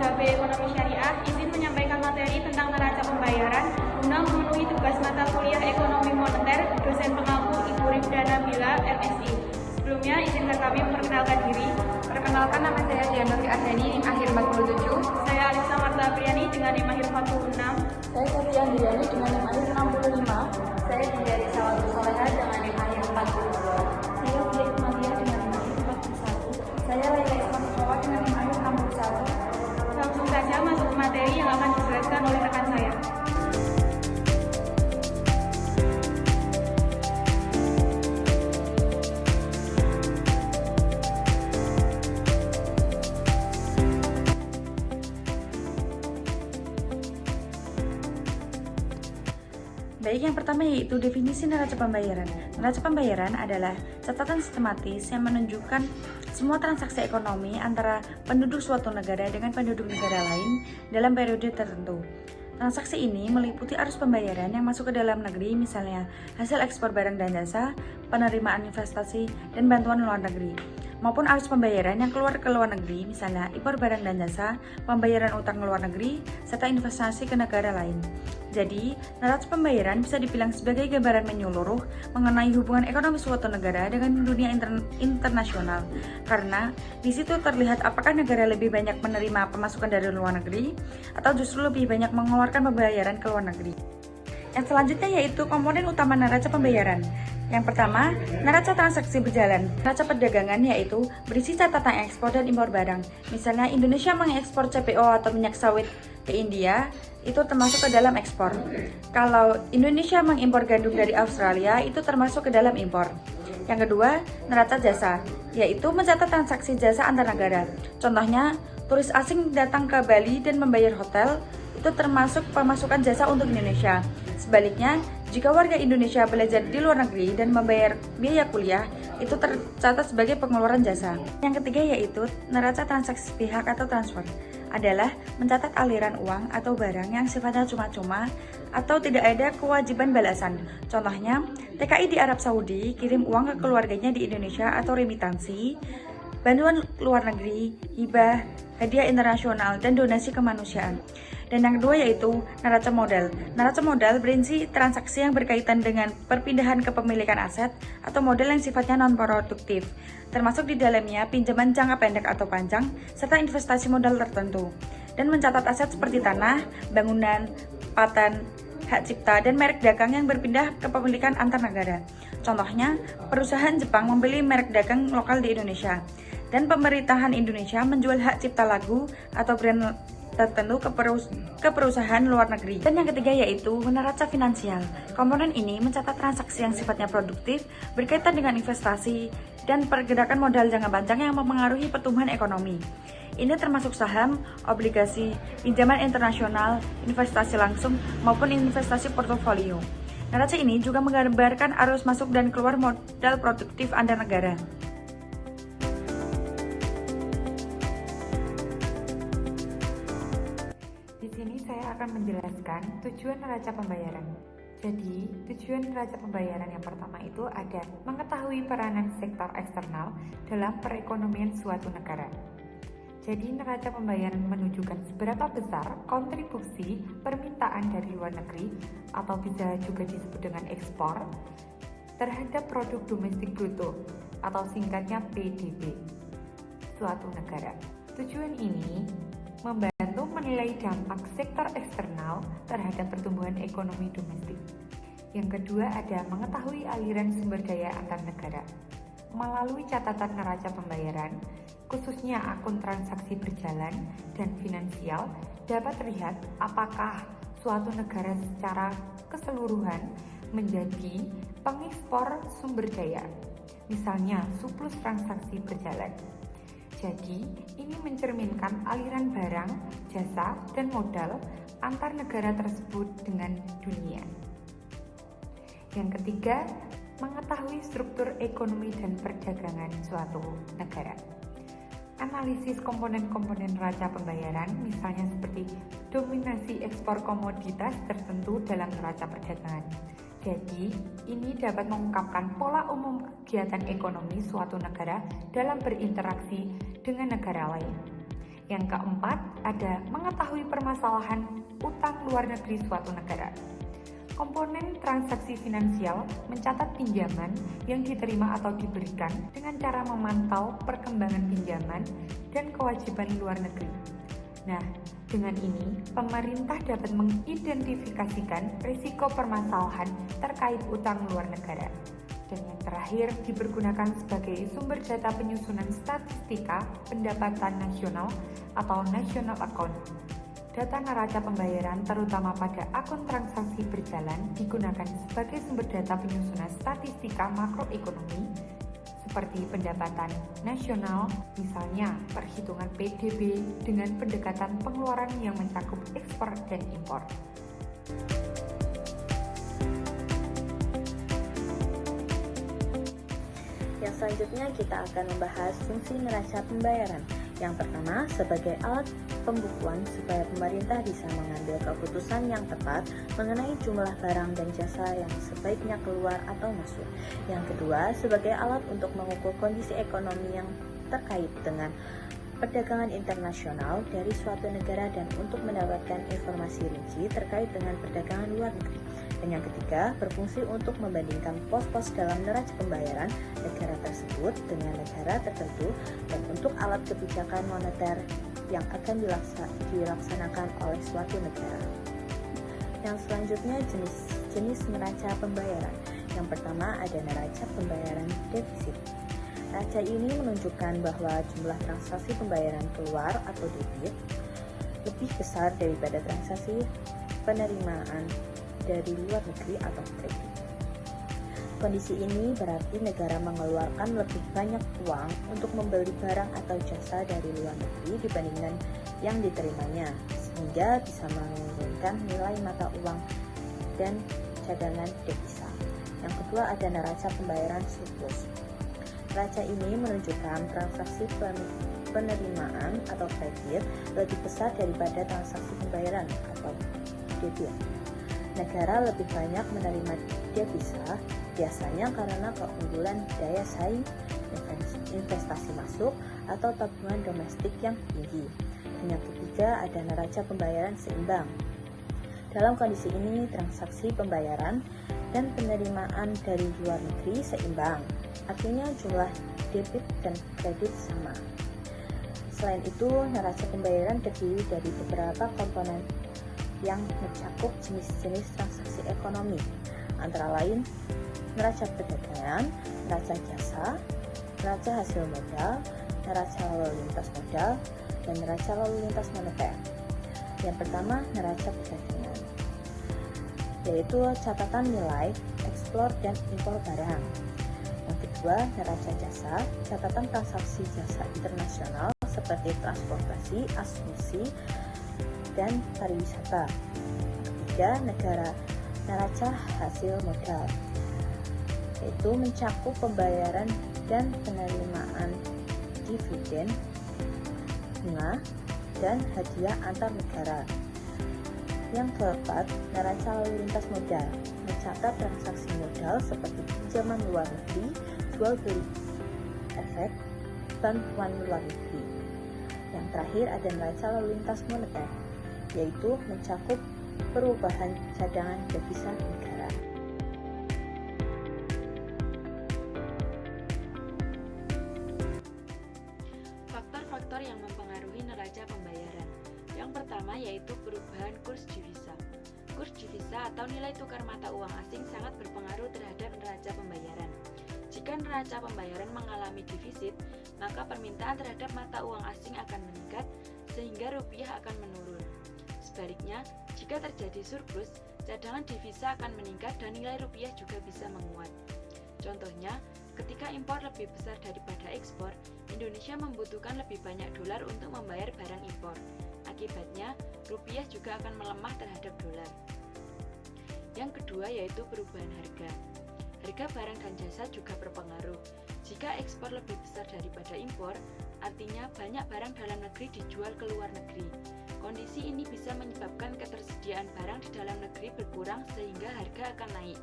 IKB Ekonomi Syariah izin menyampaikan materi tentang neraca pembayaran guna memenuhi tugas mata kuliah Ekonomi Moneter dosen pengampu Ibu Rifda Nabila, MSI. Sebelumnya izinkan kami memperkenalkan diri. Perkenalkan, nama saya Dianuri Ardani, NIM akhir 47. Saya Alisa Marta Apriani dengan NIM akhir 46. Saya Sofia Andriani dengan NIM akhir 65. Saya Diari Salatu Soleha dengan NIM akhir 42. Saya Fia Ismalia dengan NIM akhir 41. Saya Laila Ismail dengan NIM akhir 61. Langsung saja masuk ke materi yang akan dijelaskan oleh rekan saya. Baik, yang pertama yaitu definisi neraca pembayaran. Neraca pembayaran adalah catatan sistematis yang menunjukkan semua transaksi ekonomi antara penduduk suatu negara dengan penduduk negara lain dalam periode tertentu. Transaksi ini meliputi arus pembayaran yang masuk ke dalam negeri, misalnya hasil ekspor barang dan jasa, penerimaan investasi, dan bantuan luar negeri, maupun arus pembayaran yang keluar ke luar negeri, misalnya impor barang dan jasa, pembayaran utang ke luar negeri, serta investasi ke negara lain. Jadi, neraca pembayaran bisa dibilang sebagai gambaran menyeluruh mengenai hubungan ekonomi suatu negara dengan dunia internasional, karena di situ terlihat apakah negara lebih banyak menerima pemasukan dari luar negeri atau justru lebih banyak mengeluarkan pembayaran ke luar negeri. Yang selanjutnya yaitu komponen utama neraca pembayaran. Yang pertama, neraca transaksi berjalan. Neraca perdagangan yaitu berisi catatan ekspor dan impor barang. Misalnya Indonesia mengekspor CPO atau minyak sawit ke India, itu termasuk ke dalam ekspor. Kalau Indonesia mengimpor gandum dari Australia, itu termasuk ke dalam impor. Yang kedua, neraca jasa, yaitu mencatat transaksi jasa antar negara. Contohnya, turis asing datang ke Bali dan membayar hotel, itu termasuk pemasukan jasa untuk Indonesia. Sebaliknya, jika warga Indonesia belajar di luar negeri dan membayar biaya kuliah, itu tercatat sebagai pengeluaran jasa. Yang ketiga yaitu neraca transaksi pihak atau transfer, adalah mencatat aliran uang atau barang yang sifatnya cuma-cuma atau tidak ada kewajiban balasan. Contohnya, TKI di Arab Saudi kirim uang ke keluarganya di Indonesia atau remitansi, bantuan luar negeri, hibah, hadiah internasional, dan donasi kemanusiaan. Dan yang kedua yaitu neraca modal. Neraca modal berisi transaksi yang berkaitan dengan perpindahan kepemilikan aset atau modal yang sifatnya non-produktif, termasuk di dalamnya pinjaman jangka pendek atau panjang, serta investasi modal tertentu. Dan mencatat aset seperti tanah, bangunan, paten, hak cipta, dan merek dagang yang berpindah kepemilikan antar negara. Contohnya, perusahaan Jepang membeli merek dagang lokal di Indonesia, dan pemerintahan Indonesia menjual hak cipta lagu atau brand tertentu ke perusahaan luar negeri. Dan yang ketiga yaitu neraca finansial. Komponen ini mencatat transaksi yang sifatnya produktif berkaitan dengan investasi dan pergerakan modal jangka panjang yang mempengaruhi pertumbuhan ekonomi. Ini termasuk saham, obligasi, pinjaman internasional, investasi langsung, maupun investasi portofolio. Neraca ini juga menggambarkan arus masuk dan keluar modal produktif antar negara. Di sini saya akan menjelaskan tujuan neraca pembayaran. Jadi, tujuan neraca pembayaran yang pertama itu ada mengetahui peranan sektor eksternal dalam perekonomian suatu negara. Jadi, neraca pembayaran menunjukkan seberapa besar kontribusi permintaan dari luar negeri atau bisa juga disebut dengan ekspor terhadap produk domestik bruto atau singkatnya PDB suatu negara. Tujuan ini membantu menilai dampak sektor eksternal terhadap pertumbuhan ekonomi domestik. Yang kedua ada mengetahui aliran sumber daya antar negara. Melalui catatan neraca pembayaran, khususnya akun transaksi berjalan dan finansial, dapat terlihat apakah suatu negara secara keseluruhan menjadi pengekspor sumber daya, misalnya surplus transaksi berjalan. Jadi, ini mencerminkan aliran barang, jasa, dan modal antar negara tersebut dengan dunia. Yang ketiga, mengetahui struktur ekonomi dan perdagangan suatu negara. Analisis komponen-komponen neraca pembayaran, misalnya seperti dominasi ekspor komoditas tertentu dalam neraca perdagangan. Jadi, ini dapat mengungkapkan pola umum kegiatan ekonomi suatu negara dalam berinteraksi dengan negara lain. Yang keempat, ada mengetahui permasalahan utang luar negeri suatu negara. Komponen transaksi finansial mencatat pinjaman yang diterima atau diberikan dengan cara memantau perkembangan pinjaman dan kewajiban luar negeri. Nah, dengan ini, pemerintah dapat mengidentifikasikan risiko permasalahan terkait utang luar negara. Dan yang terakhir, dipergunakan sebagai sumber data penyusunan statistika pendapatan nasional atau national account. Data neraca pembayaran terutama pada akun transaksi berjalan digunakan sebagai sumber data penyusunan statistika makroekonomi seperti pendapatan nasional, misalnya perhitungan PDB dengan pendekatan pengeluaran yang mencakup ekspor dan impor. Yang selanjutnya kita akan membahas fungsi neraca pembayaran. Yang pertama, sebagai alat pembukuan supaya pemerintah bisa mengambil keputusan yang tepat mengenai jumlah barang dan jasa yang sebaiknya keluar atau masuk. Yang kedua, sebagai alat untuk mengukur kondisi ekonomi yang terkait dengan perdagangan internasional dari suatu negara dan untuk mendapatkan informasi rinci terkait dengan perdagangan luar negeri. Dan yang ketiga, berfungsi untuk membandingkan pos-pos dalam neraca pembayaran negara tersebut dengan negara tertentu dan untuk alat kebijakan moneter yang akan dilaksanakan oleh suatu negara. Yang selanjutnya, jenis neraca pembayaran. Yang pertama ada neraca pembayaran defisit. Neraca ini menunjukkan bahwa jumlah transaksi pembayaran keluar atau debit lebih besar daripada transaksi penerimaan dari luar negeri atau kredit. Kondisi ini berarti negara mengeluarkan lebih banyak uang untuk membeli barang atau jasa dari luar negeri dibandingkan yang diterimanya, sehingga bisa menurunkan nilai mata uang dan cadangan devisa. Yang kedua ada neraca pembayaran surplus. Neraca ini menunjukkan transaksi penerimaan atau kredit lebih besar daripada transaksi pembayaran atau debit. Negara lebih banyak menerima devisa biasanya karena keunggulan daya saing, investasi masuk, atau tabungan domestik yang tinggi. Dan yang ketiga ada neraca pembayaran seimbang. Dalam kondisi ini, transaksi pembayaran dan penerimaan dari luar negeri seimbang, artinya jumlah debit dan kredit sama. Selain itu, neraca pembayaran terdiri dari beberapa komponen yang mencakup jenis-jenis transaksi ekonomi, antara lain neraca perdagangan, neraca jasa, neraca hasil modal, neraca lalu lintas modal, dan neraca lalu lintas moneter. Yang pertama, neraca perdagangan, yaitu catatan nilai ekspor dan impor barang. Yang kedua, neraca jasa, catatan transaksi jasa internasional seperti transportasi, asuransi, dan pariwisata. Ketiga, neraca hasil modal, yaitu mencakup pembayaran dan penerimaan dividen, bunga, dan hadiah antar negara. Yang keempat, neraca lalu lintas modal, mencatat transaksi modal seperti pinjaman luar negeri, jual beli efek, bantuan luar negeri. Yang terakhir ada neraca lalu lintas moneter, yaitu mencakup perubahan cadangan devisa negara. Faktor-faktor yang mempengaruhi neraca pembayaran. Yang pertama yaitu perubahan kurs divisa. Kurs divisa atau nilai tukar mata uang asing sangat berpengaruh terhadap neraca pembayaran. Jika neraca pembayaran mengalami defisit, maka permintaan terhadap mata uang asing akan meningkat sehingga rupiah akan menurun. Sebaliknya, jika terjadi surplus, cadangan devisa akan meningkat dan nilai rupiah juga bisa menguat. Contohnya, ketika impor lebih besar daripada ekspor, Indonesia membutuhkan lebih banyak dolar untuk membayar barang impor. Akibatnya, rupiah juga akan melemah terhadap dolar. Yang kedua yaitu perubahan harga. Harga barang dan jasa juga berpengaruh. Jika ekspor lebih besar daripada impor, artinya banyak barang dalam negeri dijual ke luar negeri. Kondisi ini bisa menyebabkan ketersediaan barang di dalam negeri berkurang sehingga harga akan naik.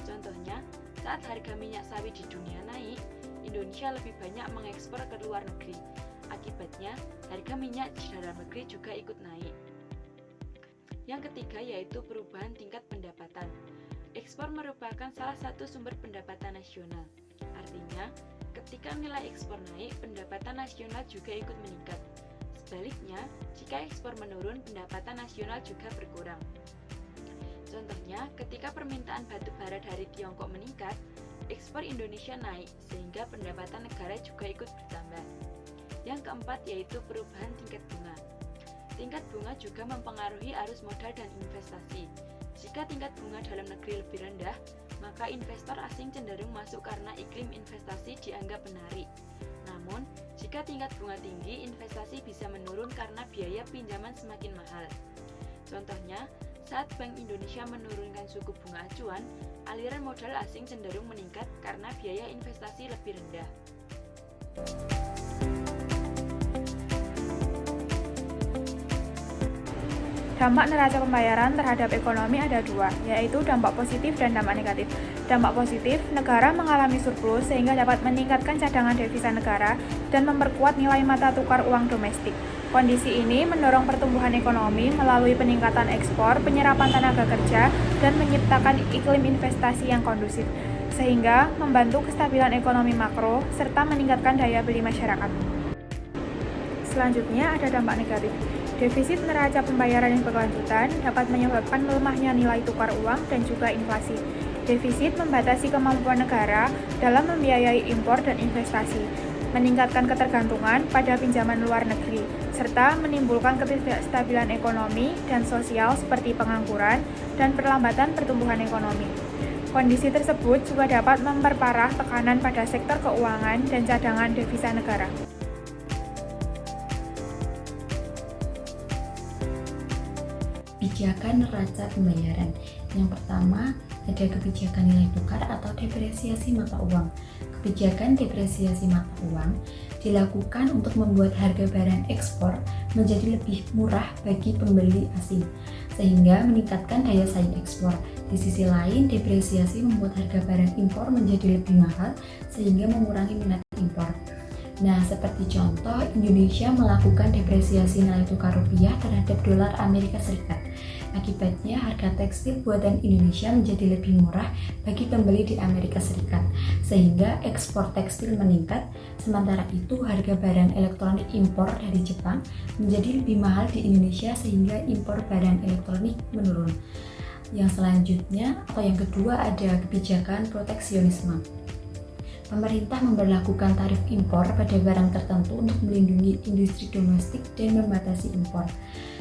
Contohnya, saat harga minyak sawit di dunia naik, Indonesia lebih banyak mengekspor ke luar negeri. Akibatnya, harga minyak di dalam negeri juga ikut naik. Yang ketiga yaitu perubahan tingkat pendapatan. Ekspor merupakan salah satu sumber pendapatan nasional. Artinya, ketika nilai ekspor naik, pendapatan nasional juga ikut meningkat. Sebaliknya, jika ekspor menurun, pendapatan nasional juga berkurang. Contohnya, ketika permintaan batu bara dari Tiongkok meningkat, ekspor Indonesia naik, sehingga pendapatan negara juga ikut bertambah. Yang keempat yaitu perubahan tingkat bunga. Tingkat bunga juga mempengaruhi arus modal dan investasi. Jika tingkat bunga dalam negeri lebih rendah, maka investor asing cenderung masuk karena iklim investasi dianggap menarik. Namun, jika tingkat bunga tinggi, investasi bisa menurun karena biaya pinjaman semakin mahal. Contohnya, saat Bank Indonesia menurunkan suku bunga acuan, aliran modal asing cenderung meningkat karena biaya investasi lebih rendah. Dampak neraca pembayaran terhadap ekonomi ada dua, yaitu dampak positif dan dampak negatif. Dampak positif, negara mengalami surplus sehingga dapat meningkatkan cadangan devisa negara dan memperkuat nilai mata tukar uang domestik. Kondisi ini mendorong pertumbuhan ekonomi melalui peningkatan ekspor, penyerapan tenaga kerja, dan menciptakan iklim investasi yang kondusif, sehingga membantu kestabilan ekonomi makro serta meningkatkan daya beli masyarakat. Selanjutnya ada dampak negatif. Defisit neraca pembayaran yang berkelanjutan dapat menyebabkan melemahnya nilai tukar uang dan juga inflasi. Defisit membatasi kemampuan negara dalam membiayai impor dan investasi, meningkatkan ketergantungan pada pinjaman luar negeri, serta menimbulkan ketidakstabilan ekonomi dan sosial seperti pengangguran dan perlambatan pertumbuhan ekonomi. Kondisi tersebut juga dapat memperparah tekanan pada sektor keuangan dan cadangan devisa negara. Kebijakan neraca pembayaran. Yang pertama, ada kebijakan nilai tukar atau depresiasi mata uang. Kebijakan depresiasi mata uang dilakukan untuk membuat harga barang ekspor menjadi lebih murah bagi pembeli asing, sehingga meningkatkan daya saing ekspor. Di sisi lain, depresiasi membuat harga barang impor menjadi lebih mahal, sehingga mengurangi minat impor. Nah, seperti contoh, Indonesia melakukan depresiasi nilai tukar rupiah terhadap dolar Amerika Serikat. Akibatnya, harga tekstil buatan Indonesia menjadi lebih murah bagi pembeli di Amerika Serikat, sehingga ekspor tekstil meningkat. Sementara itu, harga barang elektronik impor dari Jepang menjadi lebih mahal di Indonesia, sehingga impor barang elektronik menurun. Yang selanjutnya, atau yang kedua, ada kebijakan proteksionisme. Pemerintah memberlakukan tarif impor pada barang tertentu untuk melindungi industri domestik dan membatasi impor.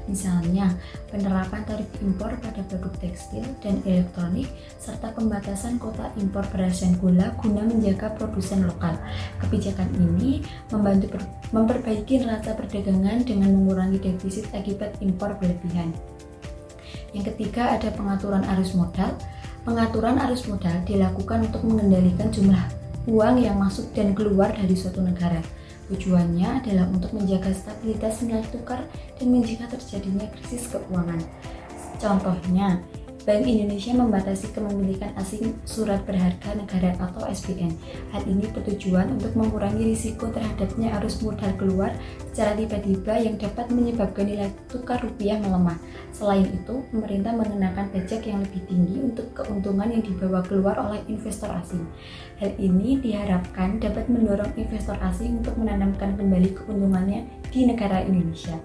Misalnya, penerapan tarif impor pada produk tekstil dan elektronik, serta pembatasan kuota impor beras dan gula guna menjaga produsen lokal. Kebijakan ini membantu memperbaiki neraca perdagangan dengan mengurangi defisit akibat impor berlebihan. Yang ketiga, ada pengaturan arus modal. Pengaturan arus modal dilakukan untuk mengendalikan jumlah uang yang masuk dan keluar dari suatu negara. Tujuannya adalah untuk menjaga stabilitas nilai tukar dan mencegah terjadinya krisis keuangan. Contohnya, Bank Indonesia membatasi kepemilikan asing surat berharga negara atau SBN. Hal ini bertujuan untuk mengurangi risiko terhadapnya arus modal keluar secara tiba-tiba yang dapat menyebabkan nilai tukar rupiah melemah. Selain itu, pemerintah mengenakan pajak yang lebih tinggi untuk keuntungan yang dibawa keluar oleh investor asing. Hal ini diharapkan dapat mendorong investor asing untuk menanamkan kembali keuntungannya di negara Indonesia.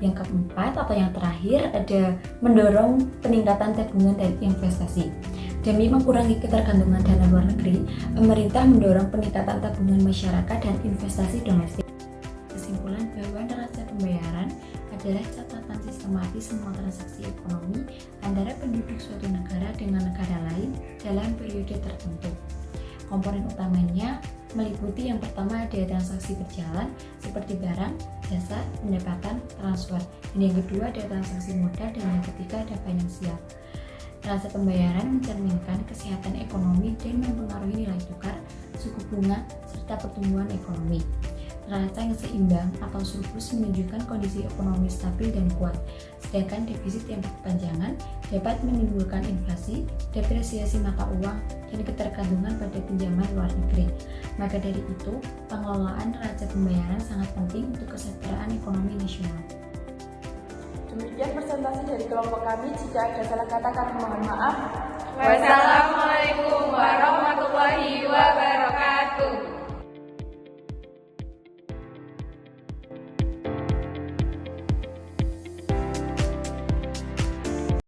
Yang keempat atau yang terakhir ada mendorong peningkatan tabungan dan investasi. Demi mengurangi ketergantungan dana luar negeri, pemerintah mendorong peningkatan tabungan masyarakat dan investasi domestik. Kesimpulan bahwa neraca pembayaran adalah catatan sistematis semua transaksi ekonomi antara penduduk suatu negara dengan negara lain dalam periode tertentu. Komponen utamanya meliputi yang pertama ada transaksi berjalan seperti barang, jasa, pendapatan, transfer. Dan yang kedua ada transaksi modal dan yang ketiga ada finansial. Neraca pembayaran mencerminkan kesehatan ekonomi dan mempengaruhi nilai tukar, suku bunga, serta pertumbuhan ekonomi. Neraca yang seimbang atau surplus menunjukkan kondisi ekonomi stabil dan kuat. sedangkan defisit yang berkepanjangan dapat menimbulkan inflasi, depresiasi mata uang, dan ketergantungan pada pinjaman luar negeri. Maka dari itu, pengelolaan neraca pembayaran sangat penting untuk kesejahteraan ekonomi nasional. Demikian presentasi dari kelompok kami. Jika ada salah kata kami mohon maaf. Wassalamualaikum warahmatullahi wabarakatuh.